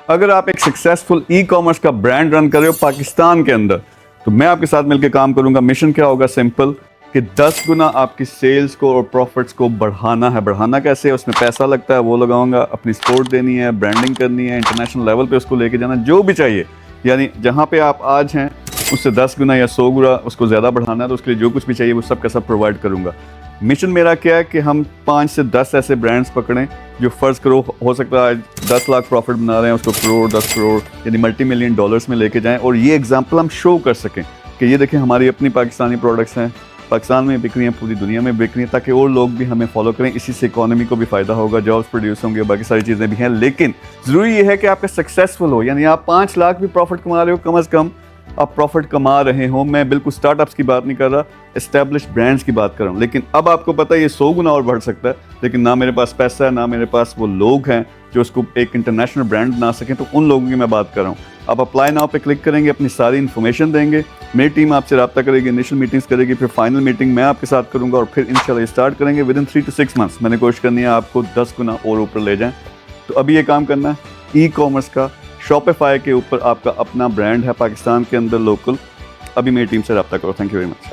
अगर आप एक सक्सेसफुल ई कॉमर्स का ब्रांड रन कर रहे हो पाकिस्तान के अंदर, तो मैं आपके साथ मिलकर काम करूंगा। मिशन क्या होगा? सिंपल, कि 10 गुना आपकी सेल्स को और प्रॉफिट्स को बढ़ाना है। बढ़ाना कैसे है? उसमें पैसा लगता है, वो लगाऊंगा। अपनी सपोर्ट देनी है, ब्रांडिंग करनी है, इंटरनेशनल लेवल पे उसको लेके जाना, जो भी चाहिए। यानी जहाँ पे आप आज हैं उससे 10 गुना या 100 गुना उसको ज़्यादा बढ़ाना है, तो उसके लिए जो कुछ भी चाहिए वो सब का सब प्रोवाइड करूंगा। मिशन मेरा क्या है कि हम 5 से 10 ऐसे ब्रांड्स पकड़ें जो फ़र्ज़ करो हो सकता है 10 लाख प्रॉफिट बना रहे हैं, उसको करोड़ 10 करोड़ यानी मल्टी मिलियन डॉलर्स में लेके जाएं, और ये एग्जांपल हम शो कर सकें कि ये देखें हमारी अपनी पाकिस्तानी प्रोडक्ट्स हैं, पाकिस्तान में बिक रही हैं, पूरी दुनिया में बिक रही हैं, ताकि और लोग भी हमें फॉलो करें। इसी से इकोनॉमी को भी फ़ायदा होगा, जॉब्स प्रोड्यूस होंगे, बाकी सारी चीज़ें भी हैं। लेकिन ज़रूरी ये है कि आप सक्सेसफुल हो, यानी आप 5 लाख भी प्रॉफिट कमा रहे हो, कम अज़ कम आप प्रॉफिट कमा रहे हो। मैं बिल्कुल स्टार्टअप्स की बात नहीं कर रहा, एस्टेब्लिश ब्रांड्स की बात कर रहा हूँ। लेकिन अब आपको पता है ये 100 गुना और बढ़ सकता है, लेकिन ना मेरे पास पैसा है, ना मेरे पास वो लोग हैं जो उसको एक इंटरनेशनल ब्रांड बना सकें। तो उन लोगों की मैं बात कर रहा हूँ। आप अप्लाई नाउ पे क्लिक करेंगे, अपनी सारी इन्फॉर्मेशन देंगे, मेरी टीम आपसे रब्ता करेगी, इनिशियल मीटिंग्स करेगी, फिर फाइनल मीटिंग मैं आपके साथ करूँगा, और फिर इंशाल्लाह स्टार्ट करेंगे। विद इन 3 to 6 मंथ्स मैंने कोशिश करनी है आपको 10 गुना और ऊपर ले जाएँ। तो अभी ये काम करना है ई कॉमर्स का। शॉपिफाई के ऊपर आपका अपना ब्रांड है पाकिस्तान के अंदर लोकल। अभी मेरी टीम से रब्ता करो। Thank you very much.